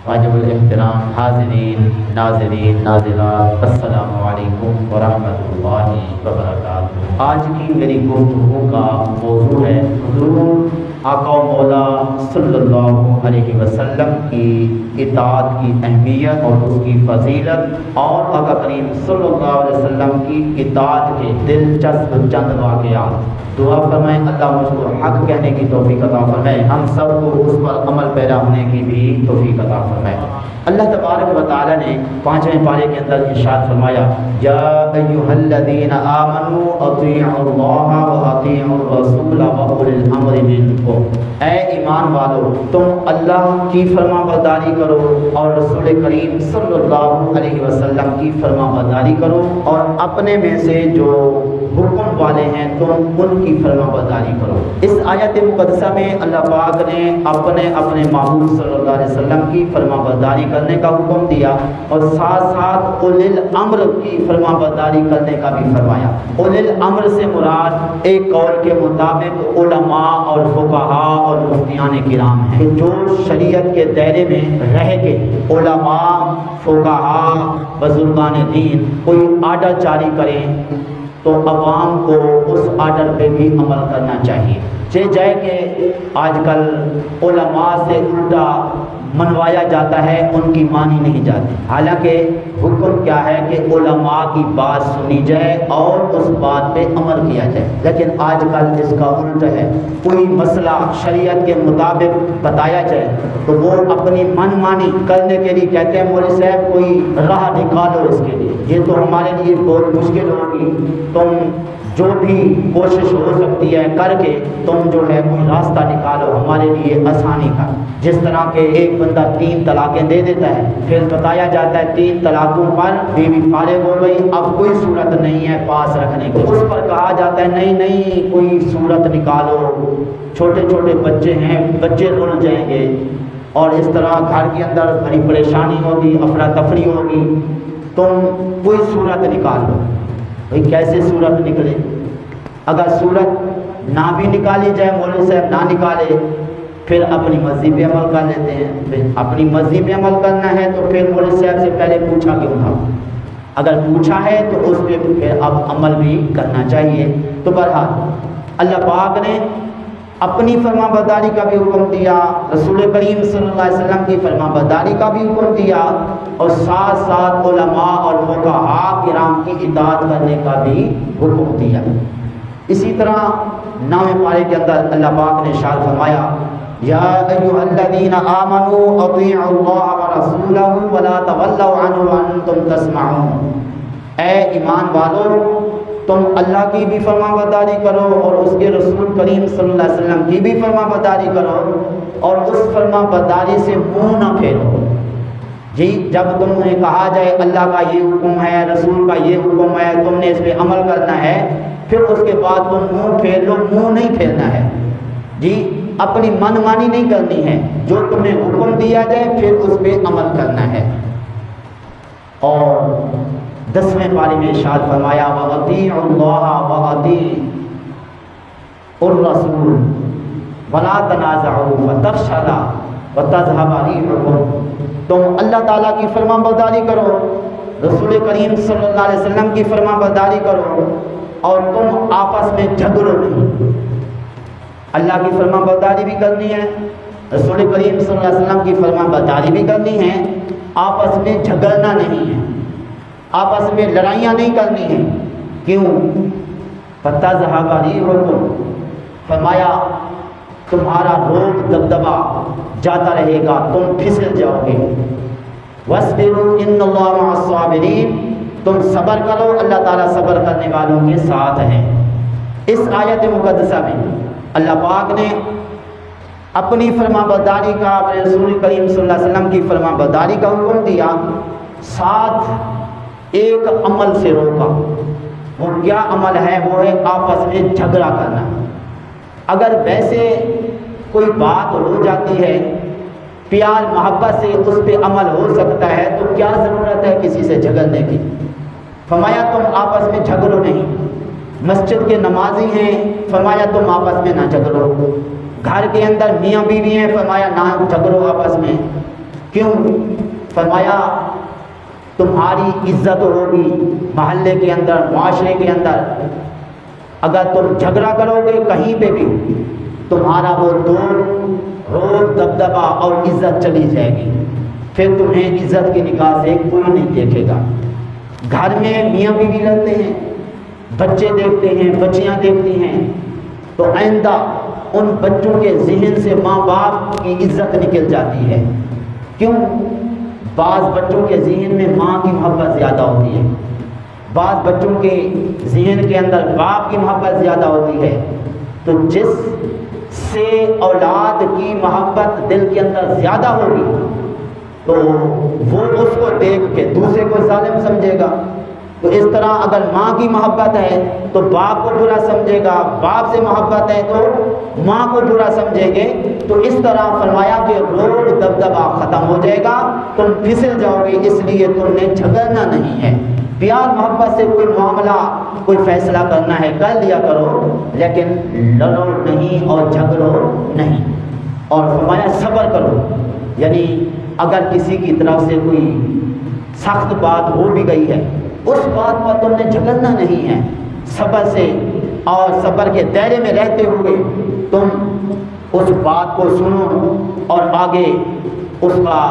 واجب الاحترام حاضرین ناظرین ناظرات، السلام علیکم ورحمۃ اللہ وبرکاتہ۔ آج کی میری گفتگو کا موضوع ہے حضور آقا و مولا صلی اللہ علیہ وسلم کی اطاعت کی اہمیت اور اس کی فضیلت، اور آقا کریم صلی اللہ علیہ وسلم کی اطاعت کے دلچسپ چند واقعات۔ دعا فرمائیں اللہ مجھ کو حق کہنے کی توفیق عطا فرمائے، ہم سب کو اس پر عمل پیدا ہونے کی بھی توفیق عطا فرمائے۔ اللہ تبارک و تعالی نے 5ویں پارے کے اندر ارشاد فرمایا، یا ایھا الذین آمنوا اطیعوا اللہ واطیعوا الرسول واولی الامر منکم، اے ایمان والو تم اللہ کی فرما برداری کرو اور رسول کریم صلی اللہ علیہ وسلم کی فرما برداری کرو، اور اپنے میں سے جو حکم والے ہیں تم ان کی فرما برداری کرو۔ اس آیت مقدسہ میں اللہ پاک نے اپنے محبوب صلی اللہ علیہ وسلم کی فرما برداری کرنے کا حکم دیا، اور ساتھ ساتھ اولی الامر کی فرما برداری کرنے کا بھی فرمایا۔ اولی الامر سے مراد ایک قول کے مطابق علماء اور فقہاء اور مفتیان کرام ہیں، جو شریعت کے دائرے میں رہ کے علماء فقہاء بزرگان دین کوئی آرڈر جاری کریں تو عوام کو اس آرڈر پہ بھی عمل کرنا چاہیے۔ جائے کہ آج کل علماء سے الٹا منوایا جاتا ہے، ان کی مانی نہیں جاتی، حالانکہ حکم کیا ہے کہ علماء کی بات سنی جائے اور اس بات پہ عمل کیا جائے، لیکن آج کل اس کا الٹ ہے۔ کوئی مسئلہ شریعت کے مطابق بتایا جائے تو وہ اپنی من مانی کرنے کے لیے کہتے ہیں مولوی صاحب کوئی راہ نکالو اس کے لیے، یہ تو ہمارے لیے بہت مشکل ہوگی، تم جو بھی کوشش ہو سکتی ہے کر کے تم جو ہے کوئی راستہ نکالو ہمارے لیے آسانی کا۔ جس طرح کہ ایک بندہ 3 طلاقیں دے دیتا ہے، پھر بتایا جاتا ہے 3 طلاقوں پر بیوی فارغ ہو گئی، اب کوئی صورت نہیں ہے پاس رکھنے کی، اس پر کہا جاتا ہے نہیں نہیں کوئی صورت نکالو، چھوٹے چھوٹے بچے ہیں، بچے رل جائیں گے، اور اس طرح گھر کے اندر بڑی پریشانی ہوگی، افراتفری ہوگی، تم کوئی صورت نکالو۔ بھئی کیسے صورت نکلے؟ اگر صورت نہ بھی نکالی جائے، مولوی صاحب نہ نکالے، پھر اپنی مرضی پہ عمل کر لیتے ہیں۔ پھر اپنی مرضی پہ عمل کرنا ہے تو پھر مولوی صاحب سے پہلے پوچھا کیوں تھا؟ اگر پوچھا ہے تو اس پہ پھر اب عمل بھی کرنا چاہیے۔ تو بہرحال اللہ پاک نے اپنی فرما برداری کا بھی حکم دیا، رسول کریم صلی اللہ علیہ وسلم کی فرما برداری کا بھی حکم دیا، اور ساتھ ساتھ علماء اور فقہاء کرام کی اطاعت کرنے کا بھی حکم دیا۔ اسی طرح 9ویں پارے کے اندر اللہ پاک نے ارشاد فرمایا، یا ایھا الذین آمنوا اطیعوا اللہ ورسولہ ولا تولوا عنہ وانتم تسمعون، اے ایمان والو تم اللہ کی بھی فرما برداری کرو اور اس کے رسول کریم صلی اللہ علیہ وسلم کی بھی فرما برداری کرو، اور اس فرما برداری سے منہ نہ پھیرو۔ جی جب تمہیں کہا جائے اللہ کا یہ حکم ہے، رسول کا یہ حکم ہے، تم نے اس پہ عمل کرنا ہے، پھر اس کے بعد تم منہ پھیر لو، منہ نہیں پھیرنا ہے، جی اپنی من مانی نہیں کرنی ہے، جو تمہیں حکم دیا جائے پھر اس پہ عمل کرنا ہے۔ اور 10ویں پارے میں ارشاد فرمایا، وَأَطِيعُوا اللَّهَ وَأَطِيعُوا الرَّسُولَ وَلَا تَنَازَعُوا فَتَفْشَلُوا وَتَذْهَبَ رِيحُكُمْ، تم اللہ تعالیٰ کی فرما برداری کرو، رسول کریم صلی اللہ علیہ وسلم کی فرما برداری کرو، اور تم آپس میں جھگڑو نہیں۔ اللہ کی فرما برداری بھی کرنی ہے، رسول کریم صلی اللہ علیہ وسلم کی فرما برداری بھی کرنی ہے، آپس میں جھگڑنا نہیں ہے، آپس میں لڑائیاں نہیں کرنی ہیں۔ کیوں؟ فَتَذْهَبَ رِيحُكُمْ، فرمایا تمہارا روب دبدبا جاتا رہے گا، تم پھسل جاؤ گے۔ وَاصْبِرُوا إِنَّ اللَّهَ مَعَ الصَّابِرِينَ، تم صبر کرو، اللہ تعالیٰ صبر کرنے والوں کے ساتھ ہیں۔ اس آیت مقدسہ میں اللہ پاک نے اپنی فرما برداری کا، اپنے رسول کریم صلی اللہ علیہ وسلم کی فرما برداری کا حکم دیا، ساتھ ایک عمل سے روکا۔ وہ کیا عمل ہے؟ وہ ہے آپس میں جھگڑا کرنا۔ اگر ویسے کوئی بات ہو جاتی ہے، پیار محبت سے اس پہ عمل ہو سکتا ہے، تو کیا ضرورت ہے کسی سے جھگڑنے کی؟ فرمایا تم آپس میں جھگڑو نہیں۔ مسجد کے نمازی ہیں، فرمایا تم آپس میں نہ جھگڑو۔ گھر کے اندر میاں بیوی ہیں، فرمایا نہ جھگڑو آپس میں۔ کیوں؟ فرمایا تمہاری عزت ہوگی محلے کے اندر، معاشرے کے اندر، اگر تم جھگڑا کرو گے کہیں پہ بھی تمہارا وہ روب دبدبہ اور عزت چلی جائے گی، پھر تمہیں عزت کی نگاہ سے کوئی نہیں دیکھے گا۔ گھر میں میاں بیوی رہتے ہیں، بچے دیکھتے ہیں، بچیاں دیکھتی ہیں، تو آئندہ ان بچوں کے ذہن سے ماں باپ کی عزت نکل جاتی ہے۔ کیوں؟ بعض بچوں کے ذہن میں ماں کی محبت زیادہ ہوتی ہے، بعض بچوں کے ذہن کے اندر باپ کی محبت زیادہ ہوتی ہے، تو جس سے اولاد کی محبت دل کے اندر زیادہ ہوگی تو وہ اس کو دیکھ کے دوسرے کو ظالم سمجھے گا۔ تو اس طرح اگر ماں کی محبت ہے تو باپ کو برا سمجھے گا، باپ سے محبت ہے تو ماں کو برا سمجھیں گے۔ تو اس طرح فرمایا کہ روب دبدبہ ختم ہو جائے گا، تم پھسل جاؤ گے، اس لیے تم نے جھگڑنا نہیں ہے۔ پیار محبت سے کوئی معاملہ، کوئی فیصلہ کرنا ہے کر لیا کرو، لیکن لڑو نہیں اور جھگڑو نہیں۔ اور فرمایا صبر کرو، یعنی اگر کسی کی طرف سے کوئی سخت بات ہو بھی گئی ہے اس بات پر تم نے جھگڑنا نہیں ہے، صبر سے اور صبر کے دائرے میں رہتے ہوئے تم اس بات کو سنو اور آگے اس کا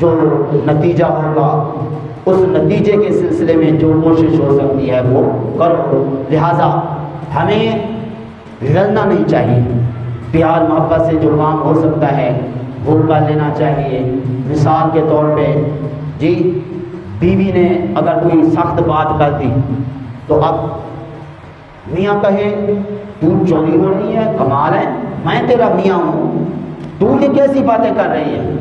جو نتیجہ ہوگا اس نتیجے کے سلسلے میں جو کوشش ہو سکتی ہے وہ کرو۔ لہٰذا ہمیں لڑنا نہیں چاہیے، پیار محبت سے جو کام ہو سکتا ہے وہ کر لینا چاہیے۔ مثال کے طور پہ جی بیوی نے اگر کوئی سخت بات کر دی تو اب میاں کہے تو چوری ہو رہی ہے، کمال ہے، میں تیرا میاں ہوں، تو یہ کیسی باتیں کر رہی ہے؟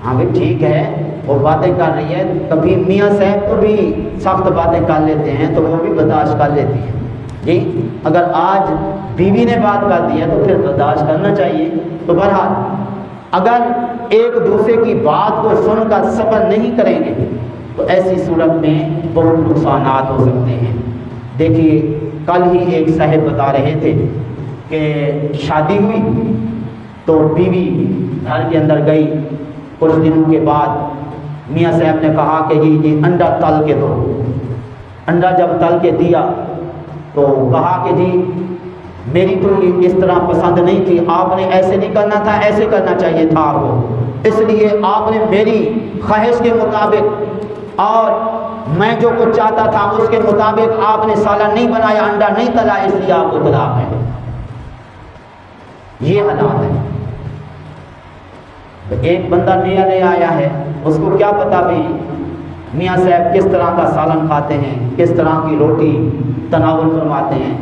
ہاں بھی ٹھیک ہے وہ باتیں کر رہی ہے، کبھی میاں صاحب کو بھی سخت باتیں کر لیتے ہیں تو وہ بھی برداشت کر لیتی ہیں جی۔ اگر آج بیوی نے بات کر دی ہے تو پھر برداشت کرنا چاہیے۔ تو بہرحال اگر ایک دوسرے کی بات کو سن کر صبر نہیں کریں گے تو ایسی صورت میں بہت نقصانات ہو سکتے ہیں۔ دیکھیے کل ہی ایک صاحب بتا رہے تھے کہ شادی ہوئی تو بیوی گھر کے اندر گئی، کچھ دنوں کے بعد میاں صاحب نے کہا کہ جی انڈا تل کے دو۔ انڈا جب تل کے دیا تو کہا کہ جی میری تو اس طرح پسند نہیں تھی، آپ نے ایسے نہیں کرنا تھا، ایسے کرنا چاہیے تھا آپ کو، اس لیے آپ نے میری خواہش کے مطابق اور میں جو کچھ چاہتا تھا اس کے مطابق آپ نے سالن نہیں بنایا، انڈا نہیں تلا، اس لیے آپ کو طلاق ہے۔ یہ حالات ہے۔ ایک بندہ نیا نیا آیا ہے، اس کو کیا پتا بھی میاں صاحب کس طرح کا سالن کھاتے ہیں، کس طرح کی روٹی تناول فرماتے ہیں۔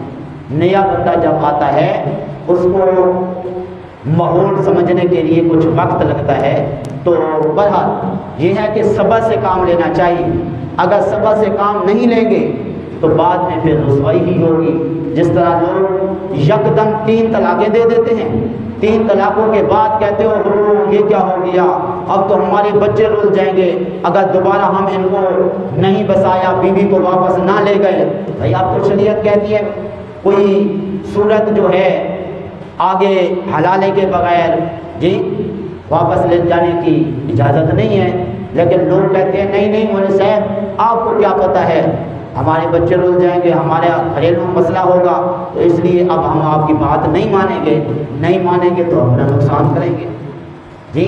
نیا بندہ جب آتا ہے اس کو ماحول سمجھنے کے لیے کچھ وقت لگتا ہے، تو بہرحال یہ ہے کہ صبر سے کام لینا چاہیے۔ اگر صبر سے کام نہیں لیں گے تو بعد میں پھر رسوائی ہی ہوگی۔ جس طرح لوگ یکدم 3 طلاقیں دے دیتے ہیں، 3 طلاقوں کے بعد کہتے ہو یہ کیا ہو گیا، اب تو ہمارے بچے رول جائیں گے اگر دوبارہ ہم ان کو نہیں بسایا، بیوی کو واپس نہ لے گئے۔ بھائی آپ کو شریعت کہتی ہے کوئی صورت جو ہے آگے حلالے کے بغیر جی واپس لے جانے کی اجازت نہیں ہے، لیکن لوگ کہتے ہیں نہیں نہیں مولوی صاحب آپ کو کیا پتہ ہے، ہمارے بچے رول جائیں گے، ہمارا گھریلو مسئلہ ہوگا، تو اس لیے اب ہم آپ کی بات نہیں مانیں گے، نہیں مانیں گے تو اپنا نقصان کریں گے۔ جی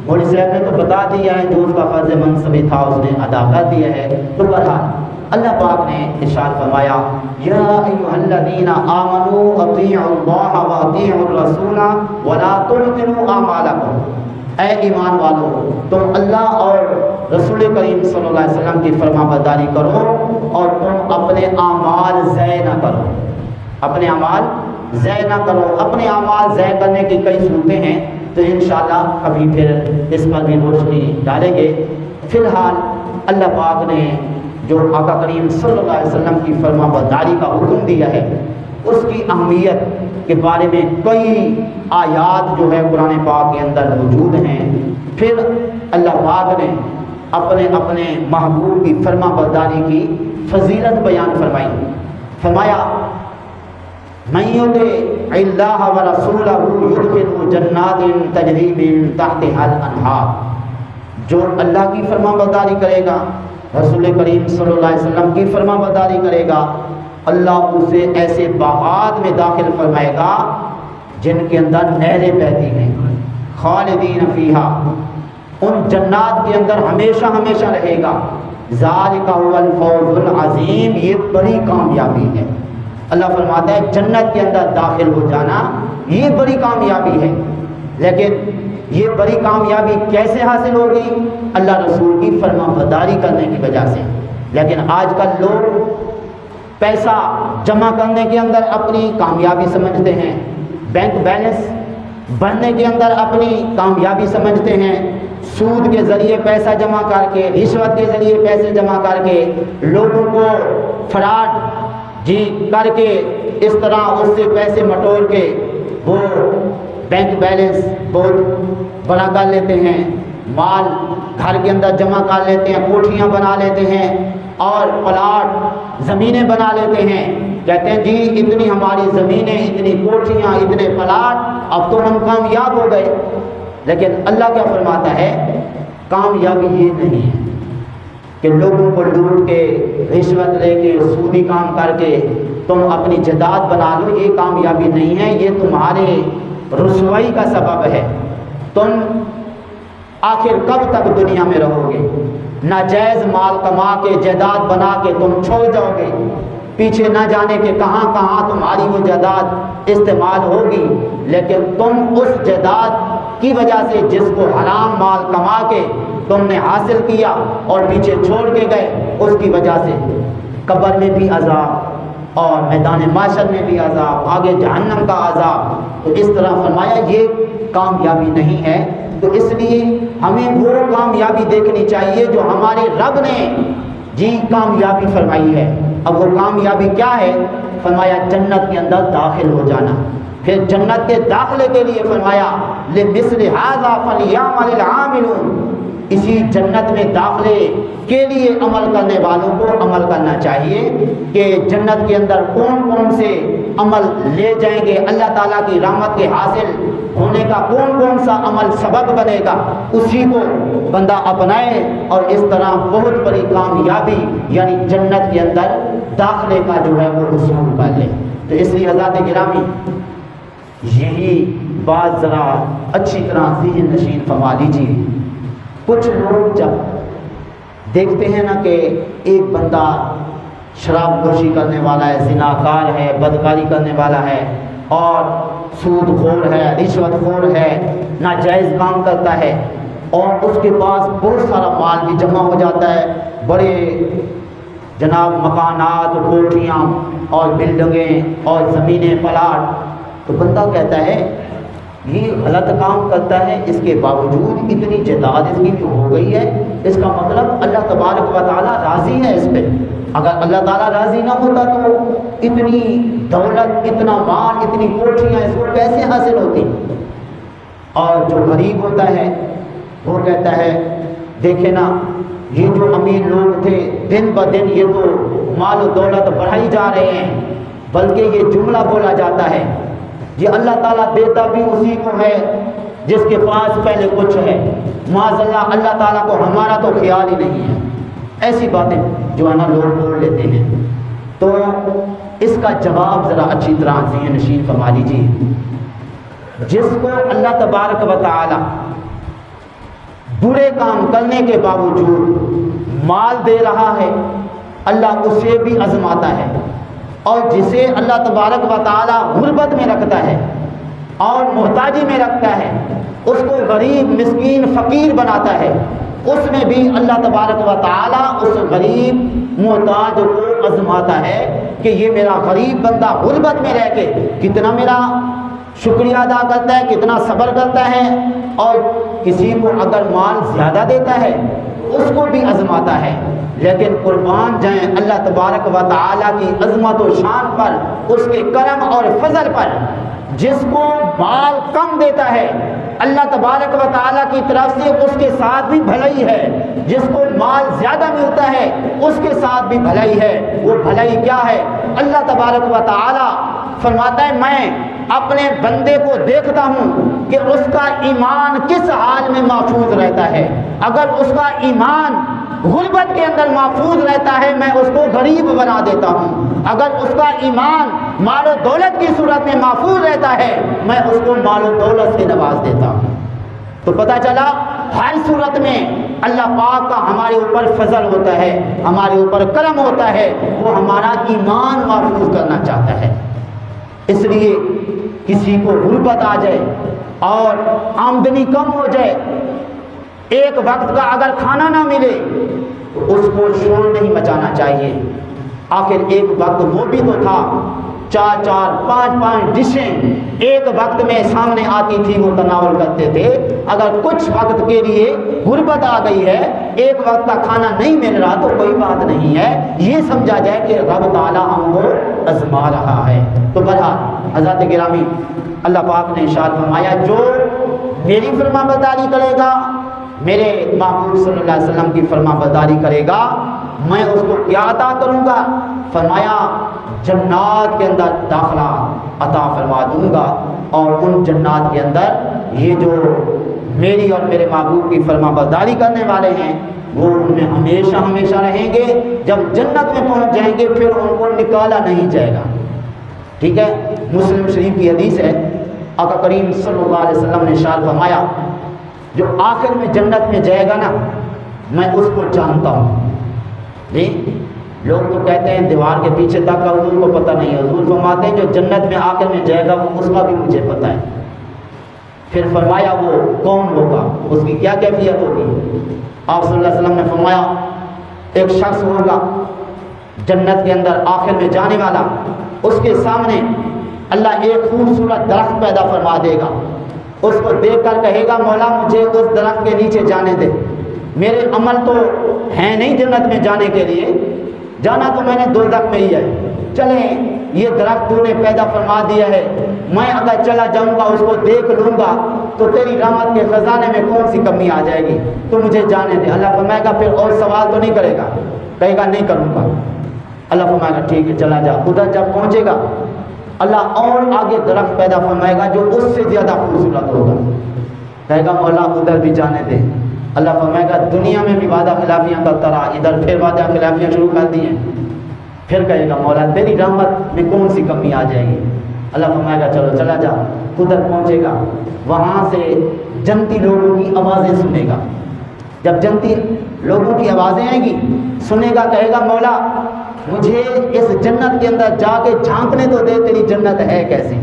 مولوی صاحب نے تو بتا دیا ہے، جو اس کا فرض منصبی تھا اس نے ادا کر دیا ہے۔ تو بہرحال اللہ پاک نے ارشاد فرمایا یا ایھا الذین آمنوا اطیعوا اللہ واطیعوا الرسول ولا تبطلوا اعمالکم، اے ایمان والو تم اللہ اور رسول کریم صلی اللہ علیہ وسلم کی فرما برداری کرو اور تم اپنے اعمال ضائع نہ کرو، اپنے اعمال ضائع نہ کرو۔ اپنے اعمال ضائع کرنے کی کئی صورتیں ہیں تو انشاءاللہ کبھی پھر اس پر بھی روشنی ڈالیں گے۔ فی الحال اللہ پاک نے جو آقا کریم صلی اللہ علیہ وسلم کی فرما برداری کا حکم دیا ہے اس کی اہمیت کے بارے میں کئی آیات جو ہے قرآن پاک کے اندر موجود ہیں۔ پھر اللہ پاک نے اپنے محبوب کی فرما برداری کی فضیلت بیان فرمائی، فرمایا من یطع اللہ ورسولہ یدخلہ جنات تجری من تحتہا الانہار، جو اللہ کی فرما برداری کرے گا، رسول کریم صلی اللہ علیہ وسلم کی فرما برداری کرے گا، اللہ اسے ایسے باغات میں داخل فرمائے گا جن کے اندر نہریں بہتی ہیں، خالدین فیہا، ان جنات کے اندر ہمیشہ ہمیشہ رہے گا، ذالک هو الفوز العظیم، یہ بڑی کامیابی ہے۔ اللہ فرماتا ہے جنت کے اندر داخل ہو جانا یہ بڑی کامیابی ہے، لیکن یہ بڑی کامیابی کیسے حاصل ہوگی؟ اللہ رسول کی فرما برداری کرنے کی وجہ سے۔ لیکن آج کل لوگ پیسہ جمع کرنے کے اندر اپنی کامیابی سمجھتے ہیں، بینک بیلنس بڑھنے کے اندر اپنی کامیابی سمجھتے ہیں، سود کے ذریعے پیسہ جمع کر کے، رشوت کے ذریعے پیسے جمع کر کے، لوگوں کو فراڈ کر کے اس طرح اس سے پیسے مٹور کے وہ بینک بیلنس بہت بڑا کر لیتے ہیں، مال گھر کے اندر جمع کر لیتے ہیں، کوٹھیاں بنا لیتے ہیں اور پلاٹ زمینیں بنا لیتے ہیں، کہتے ہیں جی اتنی ہماری زمینیں، اتنی کوٹھیاں، اتنے پلاٹ، اب تو ہم کامیاب ہو گئے۔ لیکن اللہ کیا فرماتا ہے؟ کامیابی یہ نہیں ہے کہ لوگوں کو لوٹ کے، رشوت لے کے، سودی کام کر کے تم اپنی جائیداد بنا لو، یہ کامیابی نہیں ہے، یہ تمہارے رسوائی کا سبب ہے۔ تم آخر کب تک دنیا میں رہو گے؟ ناجائز مال کما کے، جائیداد بنا کے تم چھوڑ جاؤ گے، پیچھے نہ جانے کے کہاں کہاں تمہاری وہ جائیداد استعمال ہوگی، لیکن تم اس جائیداد کی وجہ سے جس کو حرام مال کما کے تم نے حاصل کیا اور پیچھے چھوڑ کے گئے، اس کی وجہ سے قبر میں بھی عذاب اور میدان محشر میں بھی عذاب، آگے جہنم کا عذاب۔ تو اس طرح فرمایا یہ کامیابی نہیں ہے۔ تو اس لیے ہمیں وہ کامیابی دیکھنی چاہیے جو ہمارے رب نے کامیابی فرمائی ہے۔ اب وہ کامیابی کیا ہے؟ فرمایا جنت کے اندر داخل ہو جانا۔ پھر جنت کے داخلے کے لیے فرمایا لِمِثْلِ هَذَا فَلْيَعْمَلِ الْعَامِلُونَ، اسی جنت میں داخلے کے لیے عمل کرنے والوں کو عمل کرنا چاہیے کہ جنت کے اندر کون کون سے عمل لے جائیں گے، اللہ تعالیٰ کی رحمت کے حاصل ہونے کا کون کون سا عمل سبب بنے گا، اسی کو بندہ اپنائے اور اس طرح بہت بڑی کامیابی یعنی جنت کے اندر داخلے کا جو ہے وہ حصول کر لے۔ تو اس لیے حضرات گرامی یہی بات ذرا اچھی طرح ذہن نشین فرما لیجیے۔ کچھ لوگ جب دیکھتے ہیں نا کہ ایک بندہ شراب نوشی کرنے والا ہے، زناکار ہے، بدکاری کرنے والا ہے اور سود خور ہے، رشوت خور ہے، ناجائز کام کرتا ہے اور اس کے پاس بہت سارا مال بھی جمع ہو جاتا ہے، بڑے جناب مکانات، کوٹھیاں اور بلڈنگیں اور زمینیں، پلاٹ، تو بندہ کہتا ہے یہ غلط کام کرتا ہے، اس کے باوجود اتنی جائیداد اس کی بھی ہو گئی ہے، اس کا مطلب اللہ تبارک و تعالیٰ راضی ہے اس پہ۔ اگر اللہ تعالیٰ راضی نہ ہوتا تو اتنی دولت، اتنا مال، اتنی کوٹھیاں اس کو کیسے حاصل ہوتی؟ اور جو غریب ہوتا ہے وہ کہتا ہے دیکھیں نا یہ جو امیر لوگ تھے دن بدن یہ تو مال و دولت بڑھائی جا رہے ہیں، بلکہ یہ جملہ بولا جاتا ہے یہ اللہ تعالیٰ دیتا بھی اسی کو ہے جس کے پاس پہلے کچھ ہے، معاذ اللہ اللہ تعالیٰ کو ہمارا تو خیال ہی نہیں ہے۔ ایسی باتیں جو ہے نا لوگ بول لیتے ہیں۔ تو اس کا جواب ذرا اچھی طرح ذہن نشین فرما لیجیے۔ جس کو اللہ تبارک و تعالیٰ برے کام کرنے کے باوجود مال دے رہا ہے، اللہ اسے بھی آزماتا ہے، اور جسے اللہ تبارک و تعالیٰ غربت میں رکھتا ہے اور محتاجی میں رکھتا ہے، اس کو غریب، مسکین، فقیر بناتا ہے، اس میں بھی اللہ تبارک و تعالیٰ اس غریب محتاج کو آزماتا ہے کہ یہ میرا غریب بندہ غربت میں رہ کے کتنا میرا شکریہ ادا کرتا ہے، کتنا صبر کرتا ہے، اور کسی کو اگر مال زیادہ دیتا ہے اس کو بھی آزماتا ہے۔ لیکن قربان جائیں اللہ تبارک و تعالیٰ کی عظمت و شان پر، اس کے کرم اور فضل پر۔ جس کو مال کم دیتا ہے اللہ تبارک و تعالیٰ کی طرف سے اس کے ساتھ بھی بھلائی ہے، جس کو مال زیادہ ملتا ہے اس کے ساتھ بھی بھلائی ہے۔ وہ بھلائی کیا ہے؟ اللہ تبارک و تعالیٰ فرماتا ہے میں اپنے بندے کو دیکھتا ہوں کہ اس کا ایمان کس حال میں محفوظ رہتا ہے۔ اگر اس کا ایمان غربت کے اندر محفوظ رہتا ہے میں اس کو غریب بنا دیتا ہوں، اگر اس کا ایمان مال و دولت کی صورت میں محفوظ رہتا ہے میں اس کو مال و دولت سے نواز دیتا ہوں۔ تو پتہ چلا ہر صورت میں اللہ پاک کا ہمارے اوپر فضل ہوتا ہے، ہمارے اوپر کرم ہوتا ہے، وہ ہمارا ایمان محفوظ کرنا چاہتا ہے۔ اس لیے کسی کو غربت آ جائے اور آمدنی کم ہو جائے، ایک وقت کا اگر کھانا نہ ملے تو اس کو شور نہیں مچانا چاہیے۔ آخر ایک وقت وہ بھی تو تھا 4 5 ڈشیں ایک وقت میں سامنے آتی تھی، وہ تناول کرتے تھے۔ اگر کچھ وقت کے لیے غربت آ گئی ہے، ایک وقت کا کھانا نہیں مل رہا تو کوئی بات نہیں ہے، یہ سمجھا جائے کہ رب تعالیٰ ہم کو آزما رہا ہے۔ تو بہرحال حضرات گرامی، اللہ پاک نے ارشاد فرمایا جو میری فرما برداری کرے گا، میرے محبوب صلی اللہ علیہ وسلم کی فرما برداری کرے گا، میں اس کو کیا عطا کروں گا؟ فرمایا جنات کے اندر داخلہ عطا فرما دوں گا، اور ان جنات کے اندر یہ جو میری اور میرے محبوب کی فرما برداری کرنے والے ہیں وہ ان میں ہمیشہ ہمیشہ رہیں گے۔ جب جنت میں پہنچ جائیں گے پھر ان کو نکالا نہیں جائے گا۔ ٹھیک ہے، مسلم شریف کی حدیث ہے، آقا کریم صلی اللہ علیہ وسلم نے ارشاد فرمایا جو آخر میں جنت میں جائے گا نا میں اس کو جانتا ہوں۔ جی لوگ تو کہتے ہیں دیوار کے پیچھے تک کا حضور کو پتہ نہیں ہے، حضور فرماتے ہیں جو جنت میں آخر میں جائے گا وہ اس کا بھی مجھے پتہ ہے۔ پھر فرمایا وہ کون ہوگا، اس کی کیا کیفیت ہوگی؟ آپ صلی اللہ علیہ وسلم نے فرمایا ایک شخص ہوگا جنت کے اندر آخر میں جانے والا، اس کے سامنے اللہ ایک خوبصورت درخت پیدا فرما دے گا، اس کو دیکھ کر کہے گا مولا مجھے اس درخت کے نیچے جانے دے، میرے عمل تو ہیں نہیں جنت میں جانے کے لیے، جانا تو میں نے دوزخ میں ہی ہے، چلیں یہ درخت تو نے پیدا فرما دیا ہے، میں اگر چلا جاؤں گا اس کو دیکھ لوں گا تو تیری رحمت کے خزانے میں کون سی کمی آ جائے گی، تو مجھے جانے دے۔ اللہ فرمائے گا پھر اور سوال تو نہیں کرے گا، کہے گا نہیں کروں گا۔ اللہ فرمائے گا ٹھیک ہے چلا جا۔ ادھر جب پہنچے گا اللہ اور آگے درخت پیدا فرمائے گا جو اس سے زیادہ خوبصورت ہوگا، کہے گا مولا ادھر بھی جانے دے۔ اللہ فرمائے گا دنیا میں بھی وعدہ خلافیاں کرتا رہا، ادھر پھر وعدہ خلافیاں شروع کر دی ہیں، پھر کہے گا مولا تیری رحمت میں کون سی کمی آ جائے گی۔ اللہ فرمائے گا چلو چلا جا۔ ادھر پہنچے گا وہاں سے جنتی لوگوں کی آوازیں سنے گا، جب جنتی لوگوں کی آوازیں آئیں گی سنے گا، کہے گا مولا مجھے اس جنت کے اندر جا کے جھانکنے تو دے، تیری جنت ہے کیسی،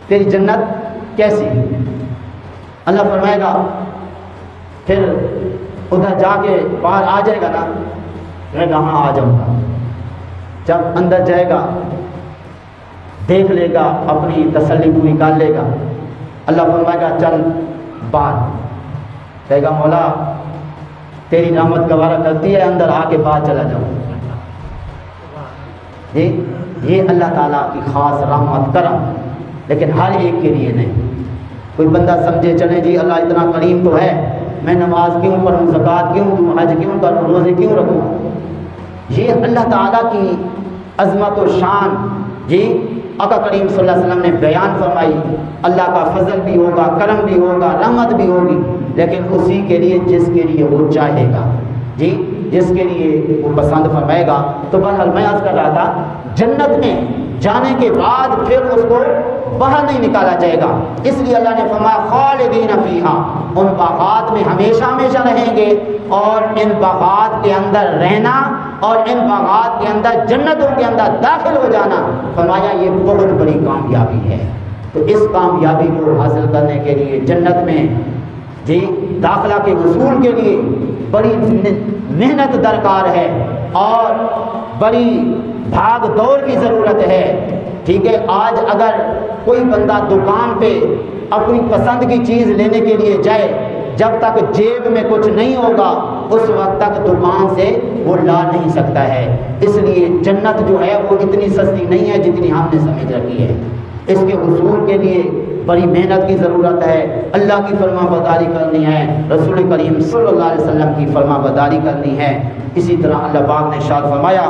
تیری جنت کیسی۔ اللہ فرمائے گا پھر ادھر جا کے باہر آ جائے گا نا، میں کہاں آ جاؤں گا۔ جب اندر جائے گا دیکھ لے گا، اپنی تسلی پوری کر لے گا، اللہ فرمائے گا چل باہر، کہے گا مولا تیری رحمت گوارا کرتی ہے، اندر آ کے باہر چلا جاؤں۔ یہ اللہ تعالیٰ کی خاص رحمت کرم، لیکن ہر ایک کے لیے نہیں۔ کوئی بندہ سمجھے چلے جی اللہ اتنا کریم تو ہے، میں نماز کیوں پڑھوں، زکوٰۃ کیوں دوں، حج کیوں کروں، روزے کیوں رکھوں، یہ اللہ تعالیٰ کی عظمت و شان جی آقا کریم صلی اللہ علیہ وسلم نے بیان فرمائی۔ اللہ کا فضل بھی ہوگا، کرم بھی ہوگا، رحمت بھی ہوگی، لیکن اسی کے لیے جس کے لیے وہ چاہے گا، جی جس کے لیے وہ پسند فرمائے گا۔ تو بہرحال میں عرض کر رہا تھا جنت میں جانے کے بعد پھر اس کو باہر نہیں نکالا جائے گا، اس لیے اللہ نے فرمایا خالدین فیہا، ان باغات میں ہمیشہ ہمیشہ رہیں گے، اور ان باغات کے اندر رہنا اور ان باغات کے اندر جنتوں کے اندر داخل ہو جانا، فرمایا یہ بہت بڑی کامیابی ہے۔ تو اس کامیابی کو حاصل کرنے کے لیے جنت میں جی داخلہ کے حصول کے لیے بڑی محنت درکار ہے اور بڑی بھاگ دوڑ کی ضرورت ہے۔ ٹھیک ہے، آج اگر کوئی بندہ دکان پہ اپنی پسند کی چیز لینے کے لیے جائے، جب تک جیب میں کچھ نہیں ہوگا اس وقت تک دکان سے وہ لا نہیں سکتا ہے۔ اس لیے جنت جو ہے وہ اتنی سستی نہیں ہے جتنی ہم نے سمجھ رکھی ہے، اس کے حصول کے لیے بڑی محنت کی ضرورت ہے، اللہ کی فرما برداری کرنی ہے، رسول کریم صلی اللہ علیہ وسلم کی فرما برداری کرنی ہے۔ اسی طرح اللہ پاک نے ارشاد فرمایا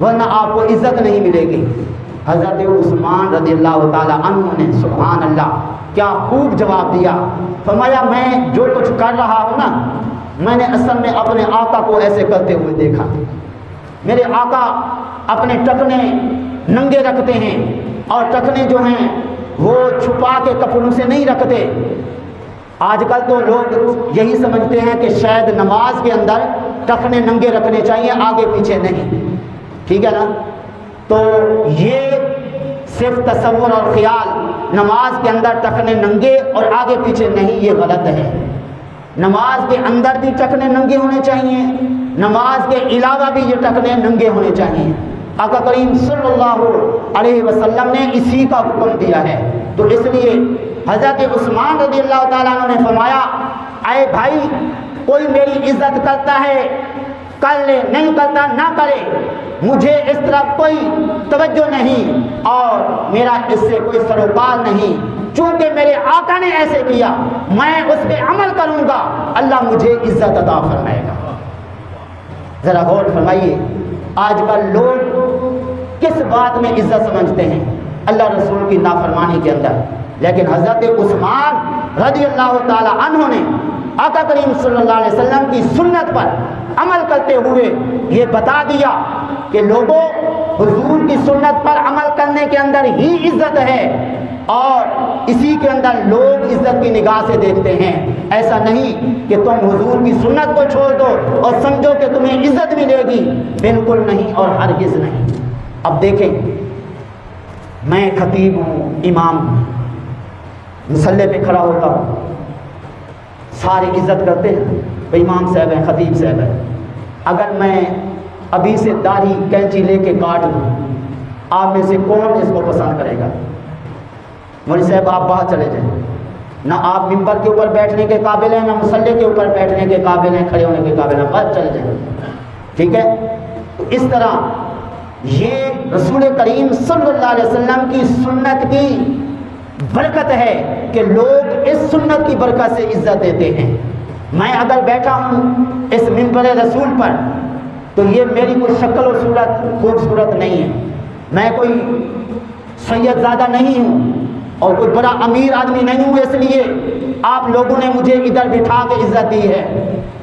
ورنہ آپ کو عزت نہیں ملے گی۔ حضرت عثمان رضی اللہ تعالیٰ عنہ نے سبحان اللہ کیا خوب جواب دیا، فرمایا میں جو کچھ کر رہا ہوں نا، میں نے اصل میں اپنے آقا کو ایسے کرتے ہوئے دیکھا۔ میرے آقا اپنے ٹخنے ننگے رکھتے ہیں، اور ٹخنے جو ہیں وہ چھپا کے کپڑوں سے نہیں رکھتے۔ آج کل تو لوگ یہی سمجھتے ہیں کہ شاید نماز کے اندر ٹخنے ننگے رکھنے چاہیے، آگے پیچھے نہیں، ٹھیک ہے نا؟ تو یہ صرف تصور اور خیال، نماز کے اندر ٹخنے ننگے اور آگے پیچھے نہیں، یہ غلط ہے۔ نماز کے اندر بھی ٹخنے ننگے ہونے چاہیے، نماز کے علاوہ بھی یہ ٹخنے ننگے ہونے چاہیے۔ آقا کریم صلی اللہ علیہ وسلم نے اسی کا حکم دیا ہے۔ تو اس لیے حضرت عثمان رضی اللہ تعالیٰ عنہ نے فرمایا، اے بھائی کوئی میری عزت کرتا ہے کر لے، نہیں کرتا نہ کرے، مجھے اس طرف کوئی توجہ نہیں اور میرا اس سے کوئی سروکار نہیں، چونکہ میرے آقا نے ایسے کیا میں اس پہ عمل کروں گا، اللہ مجھے عزت عطا فرمائے گا۔ ذرا غور فرمائیے آج کل لوگ کس بات میں عزت سمجھتے ہیں؟ اللہ رسول کی نافرمانی کے اندر۔ لیکن حضرت عثمان رضی اللہ تعالی عنہ نے آقا کریم صلی اللہ علیہ وسلم کی سنت پر عمل کرتے ہوئے یہ بتا دیا کہ لوگوں، حضور کی سنت پر عمل کرنے کے اندر ہی عزت ہے، اور اسی کے اندر لوگ عزت کی نگاہ سے دیکھتے ہیں۔ ایسا نہیں کہ تم حضور کی سنت کو چھوڑ دو اور سمجھو کہ تمہیں عزت ملے گی، بالکل نہیں اور ہرگز نہیں۔ اب دیکھیں، میں خطیب ہوں، امام ہوں، مصلی پہ کھڑا ہوتا ہوں، سارے عزت کرتے ہیں، امام صاحب ہیں، خطیب صاحب ہیں۔ اگر میں ابھی سے داڑھی کینچی لے کے کاٹ لوں، آپ میں سے کون اس کو پسند کرے گا؟ مولوی صاحب آپ باہر چلے جائیں، نہ آپ ممبر کے اوپر بیٹھنے کے قابل ہیں، نہ مصلی کے اوپر بیٹھنے کے قابل ہیں، کھڑے ہونے کے قابل ہیں، باہر چلے جائیں، ٹھیک ہے؟ تو اس طرح یہ رسول کریم صلی اللہ علیہ وسلم کی سنت کی برکت ہے کہ لوگ اس سنت کی برکت سے عزت دیتے ہیں۔ میں اگر بیٹھا ہوں اس منبر رسول پر تو یہ میری کوئی شکل و صورت خوبصورت نہیں ہے، میں کوئی سید زادہ نہیں ہوں اور کوئی بڑا امیر آدمی نہیں ہوں، اس لیے آپ لوگوں نے مجھے ادھر بٹھا کے عزت دی ہے۔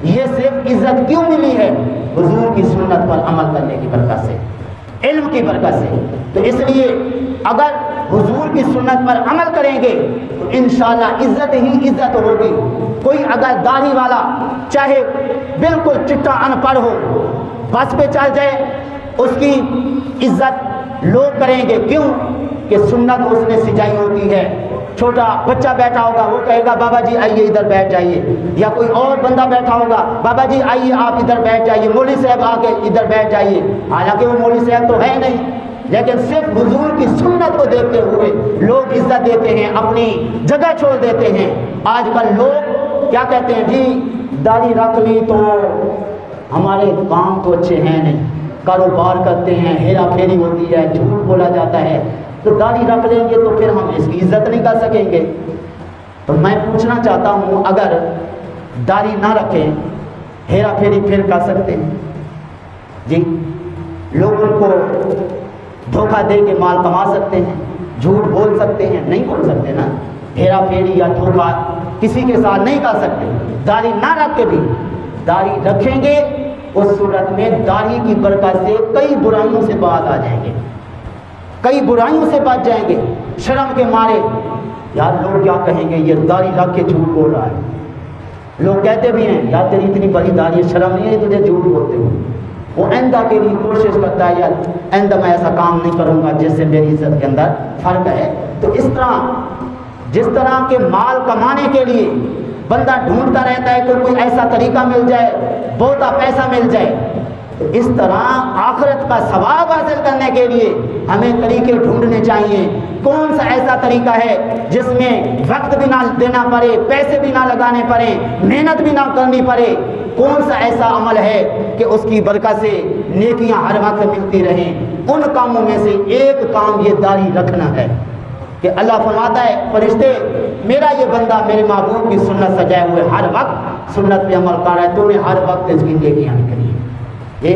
یہ صرف عزت کیوں ملی ہے؟ حضور کی سنت پر عمل کرنے کی برکت سے، علم کی برکت سے۔ تو اس لیے اگر حضور کی سنت پر عمل کریں گے تو انشاءاللہ عزت ہی عزت ہوگی۔ کوئی اگر داڑھی والا چاہے بالکل چٹا ان پڑھ ہو، بس پہ چل جائے، اس کی عزت لوگ کریں گے، کیوں کہ سنت اس نے سجائی ہوتی ہے۔ چھوٹا بچہ بیٹھا ہوگا، وہ کہے گا بابا جی آئیے ادھر بیٹھ جائیے، یا کوئی اور بندہ بیٹھا ہوگا، بابا جی آئیے آپ ادھر بیٹھ جائیے، مولوی صاحب آ کے ادھر بیٹھ جائیے، حالانکہ وہ مولوی صاحب تو ہے نہیں، لیکن صرف حضور کی سنت کو دیکھتے ہوئے لوگ عزت دیتے ہیں، اپنی جگہ چھوڑ دیتے ہیں۔ آج کل لوگ کیا کہتے ہیں، جی داڑھی رکھ لی تو ہمارے کام تو اچھے ہیں نہیں، کاروبار کرتے ہیں، ہیرا پھیری ہوتی ہے، جھوٹ بولا جاتا ہے، تو داڑھی رکھ لیں گے تو پھر ہم اس کی عزت نہیں کر سکیں گے۔ تو میں پوچھنا چاہتا ہوں، اگر داڑھی نہ رکھیں، ہیرا پھیری پھر کر سکتے ہیں؟ جی لوگوں کو دھوکہ دے کے مال کما سکتے ہیں، جھوٹ بول سکتے ہیں؟ نہیں بول سکتے نا، ہیرا پھیری یا دھوکہ کسی کے ساتھ نہیں کر سکتے۔ داڑھی نہ رکھ کے بھی داڑھی رکھیں گے، اس صورت میں داڑھی کی برکت سے کئی برائیوں سے باز آ جائیں گے، کئی برائیوں سے بچ جائیں گے۔ شرم کے مارے یار لوگ کیا کہیں گے، یہ داڑھی رکھ کے جھوٹ بول رہا ہے۔ لوگ کہتے بھی ہیں یار تیری اتنی بڑی داڑھی ہے، شرم نہیں ہے تجھے جھوٹ بولتے ہو۔ وہ آئندہ کے لیے کوشش کرتا ہے یار آئندہ میں ایسا کام نہیں کروں گا جس سے میری عزت کے اندر فرق ہے۔ تو اس طرح جس طرح کے مال کمانے کے لیے بندہ ڈھونڈتا رہتا ہے کہ کوئی ایسا طریقہ مل جائے، بہتا پیسہ مل جائے، تو اس طرح آخرت کا ثواب حاصل کرنے کے لیے ہمیں طریقے ڈھونڈنے چاہیے۔ کون سا ایسا طریقہ ہے جس میں وقت بھی نہ دینا پڑے، پیسے بھی نہ لگانے پڑے، محنت بھی نہ کرنی پڑے؟ کون سا ایسا عمل ہے کہ اس کی برکت سے نیکیاں ہر وقت ملتی رہیں؟ ان کاموں میں سے ایک کام یہ داڑھی رکھنا ہے کہ اللہ فرماتا ہے فرشتے میرا یہ بندہ میرے محبوب کی سنت سجائے ہوئے ہر وقت سنت پہ عمل کر رہا ہے، تو نے ہر وقت اس کی نیکیاں نکلی ہیں۔ یہ